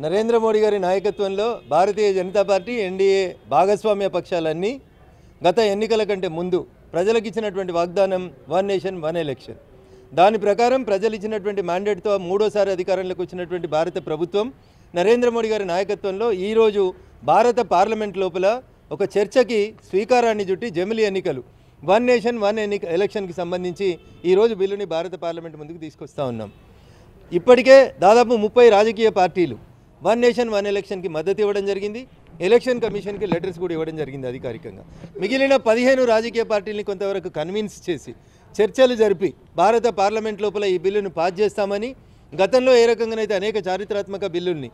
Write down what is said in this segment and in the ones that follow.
నరేంద్ర మోడీ గారి నాయకత్వంలో Bharatiya Janata party NDA భాగస్వామ్య పక్షాలన్నీ గత ఎన్నికల కంటే ముందు ప్రజలకు ఇచ్చినటువంటి వాగ్దానం వన్ నేషన్ వన్ ఎలక్షన్ దాని ప్రకారం ప్రజలు ఇచ్చినటువంటి మ్యాండేట్తో మూడోసారి అధికారంలోకి వచ్చినటువంటి భారత ప్రభుత్వం నరేంద్ర మోడీ గారి నాయకత్వంలో ఈరోజు భారత పార్లమెంట్ లోపల ఒక చర్చకి స్వీకారాన్ని చుట్టి జమిలి ఎన్నికలు వన్ నేషన్ వన్ ఎలక్షన్కి సంబంధించి ఈరోజు బిల్లుని భారత పార్లమెంట్ ముందుకు తీసుకొస్తా ఉన్నాం. ఇప్పటికే దాదాపు 30 రాజకీయ పార్టీలు వన్ నేషన్ వన్ ఎలక్షన్కి మద్దతు ఇవ్వడం జరిగింది. ఎలక్షన్ కమిషన్కి లెటర్స్ కూడా ఇవ్వడం జరిగింది అధికారికంగా. మిగిలిన 15 రాజకీయ పార్టీలని కొంతవరకు కన్విన్స్ చేసి చర్చలు జరిపి భారత పార్లమెంట్ లోపల ఈ బిల్లును పాస్ చేస్తామని, గతంలో ఏ రకంగానైతే అనేక చారిత్రాత్మక బిల్లుల్ని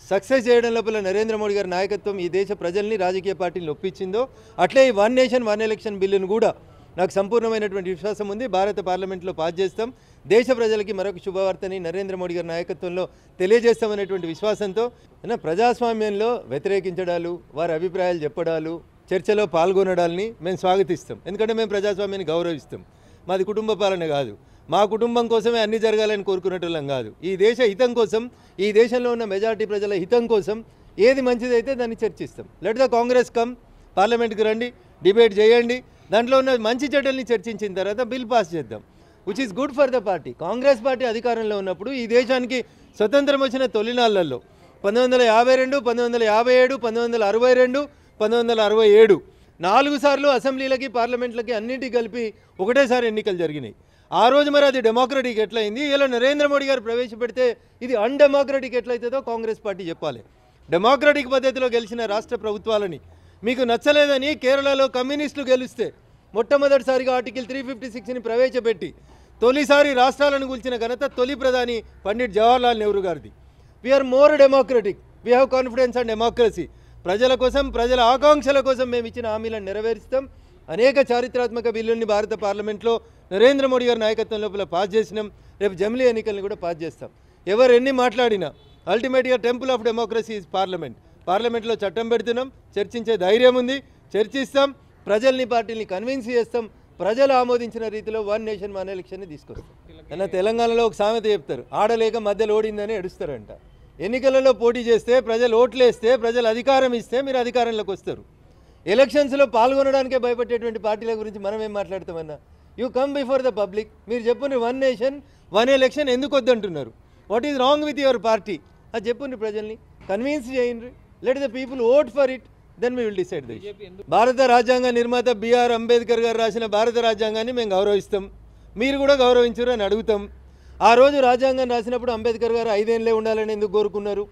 సక్సెస్ చేయడం లోపల నరేంద్ర మోడీ గారి నాయకత్వం ఈ దేశ ప్రజల్ని రాజకీయ పార్టీలను ఒప్పించిందో అట్లే ఈ వన్ నేషన్ వన్ ఎలక్షన్ బిల్లును కూడా నాకు సంపూర్ణమైనటువంటి విశ్వాసం ఉంది. భారత పార్లమెంట్లో పాస్ చేస్తాం. దేశ ప్రజలకి మరొక శుభవార్తని నరేంద్ర మోడీ గారి నాయకత్వంలో తెలియజేస్తామనేటువంటి విశ్వాసంతో ప్రజాస్వామ్యంలో వ్యతిరేకించడాలు, వారి అభిప్రాయాలు చెప్పడాలు, చర్చలో పాల్గొనడాలని మేము స్వాగతిస్తాం. ఎందుకంటే మేము ప్రజాస్వామ్యాన్ని గౌరవిస్తాం. మాది కుటుంబ పాలన కాదు. మా కుటుంబం కోసమే అన్ని జరగాలని కోరుకునేటోళ్ళం కాదు. ఈ దేశ హితం కోసం, ఈ దేశంలో ఉన్న మెజారిటీ ప్రజల హితం కోసం ఏది మంచిదైతే దాన్ని చర్చిస్తాం. లెట్ ద కాంగ్రెస్ కమ్, పార్లమెంట్కి రండి, డిబేట్ చేయండి. దాంట్లో ఉన్న మంచి చెడ్డల్ని చర్చించిన తర్వాత బిల్ పాస్ చేద్దాం, which is good for the party. Congress party అధికారంలో ఉన్నప్పుడు ఈ దేశానికి స్వతంత్రం వచ్చిన తొలినాళ్లలో 1952, 1957, 1962, 1967 4 సార్లు అసెంబ్లీలకి, పార్లమెంట్లకి అన్నింటికి కలిపి ఒకటేసారి ఎన్నికలు జరిగినాయి. ఆ రోజు మరి అది డెమోక్రటిక్ ఎట్లయింది, ఇలా నరేంద్ర మోడీ గారు ప్రవేశపెడితే ఇది అన్డెమోక్రటిక్ ఎట్లయితుందో కాంగ్రెస్ పార్టీ చెప్పాలి. డెమోక్రటిక్ పద్ధతిలో గెలిచిన రాష్ట్ర ప్రభుత్వాలని మీకు నచ్చలేదని కేరళలో కమ్యూనిస్టులు గెలిస్తే మొట్టమొదటిసారిగా ఆర్టికల్ 356ని ప్రవేశపెట్టి తొలిసారి రాష్ట్రాలను కూల్చిన ఘనత తొలి ప్రధాని పండిట్ జవహర్లాల్ నెహ్రూ గారిది. We are more democratic, we have confidence and democracy. ప్రజల కోసం, ప్రజల ఆకాంక్షల కోసం మేము ఇచ్చిన హామీలను నెరవేరుస్తాం. అనేక చారిత్రాత్మక బిల్లుల్ని భారత పార్లమెంట్లో నరేంద్ర మోడీ గారి నాయకత్వం లోపల పాస్ చేసినాం. రేపు జమిలీ ఎన్నికలను కూడా పాస్ చేస్తాం. ఎవరు ఎన్ని మాట్లాడినా అల్టిమేట్గా temple of democracy is parliament. పార్లమెంట్లో చట్టం పెడుతున్నాం, చర్చించే ధైర్యం ఉంది, చర్చిస్తాం, ప్రజల్ని పార్టీని కన్విన్స్ చేస్తాం. ప్రజలు ఆమోదించిన రీతిలో వన్ నేషన్ వన్ ఎలక్షన్ని తీసుకొస్తాం. అన్న తెలంగాణలో ఒక సామెత చెప్తారు, ఆడలేక మధ్యలో ఓడిందని ఎడుస్తారంట. ఎన్నికలలో పోటీ చేస్తే, ప్రజలు ఓట్లు వేస్తే, ప్రజలు అధికారం ఇస్తే మీరు అధికారంలోకి వస్తారు. ఎలక్షన్స్లో పాల్గొనడానికే భయపడేటువంటి పార్టీల గురించి మనం ఏం మాట్లాడతామన్నా? You come before the public. మీరు చెప్పుని వన్ నేషన్ వన్ ఎలక్షన్ ఎందుకు వద్దంటున్నారు? What is wrong with your party? అది చెప్పుండ్రి, ప్రజల్ని కన్విన్స్ చేయండి. Let the people vote for it, then we will decide this. భారత రాజ్యాంగ నిర్మాత బిఆర్ అంబేద్కర్ గారు రాసిన భారత రాజ్యాంగాన్ని మేము గౌరవిస్తాం. మీరు కూడా గౌరవించరు అని అడుగుతాం. ఆ రోజు రాజ్యాంగం రాసినప్పుడు అంబేద్కర్ గారు 5 ఏళ్ళే ఉండాలని ఎందుకు కోరుకున్నారు?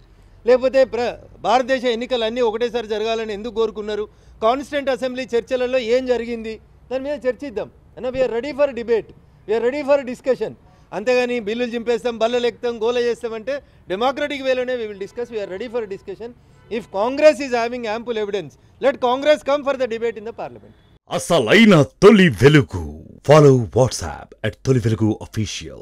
లేకపోతే భారతదేశ ఎన్నికలు అన్నీ ఒకటేసారి జరగాలని ఎందుకు కోరుకున్నారు? కాన్స్టిట్యూంట్ అసెంబ్లీ చర్చలలో ఏం జరిగింది దాని మీద చర్చిద్దాం అన్న. We are ready for debate, we are ready for discussion. అంతేగాని బిల్లులు చింపేస్తాం, బల్లలు ఎక్కుతాం, గోల చేస్తామంటే డెమోక్రటిక్ వేలోనే we will discuss. We are ready for discussion. If Congress is having ample evidence, let Congress come for the debate in the parliament. అసలైన తొలి వెలుగు. ఫాలో వాట్సాప్ @తొలి వెలుగు official.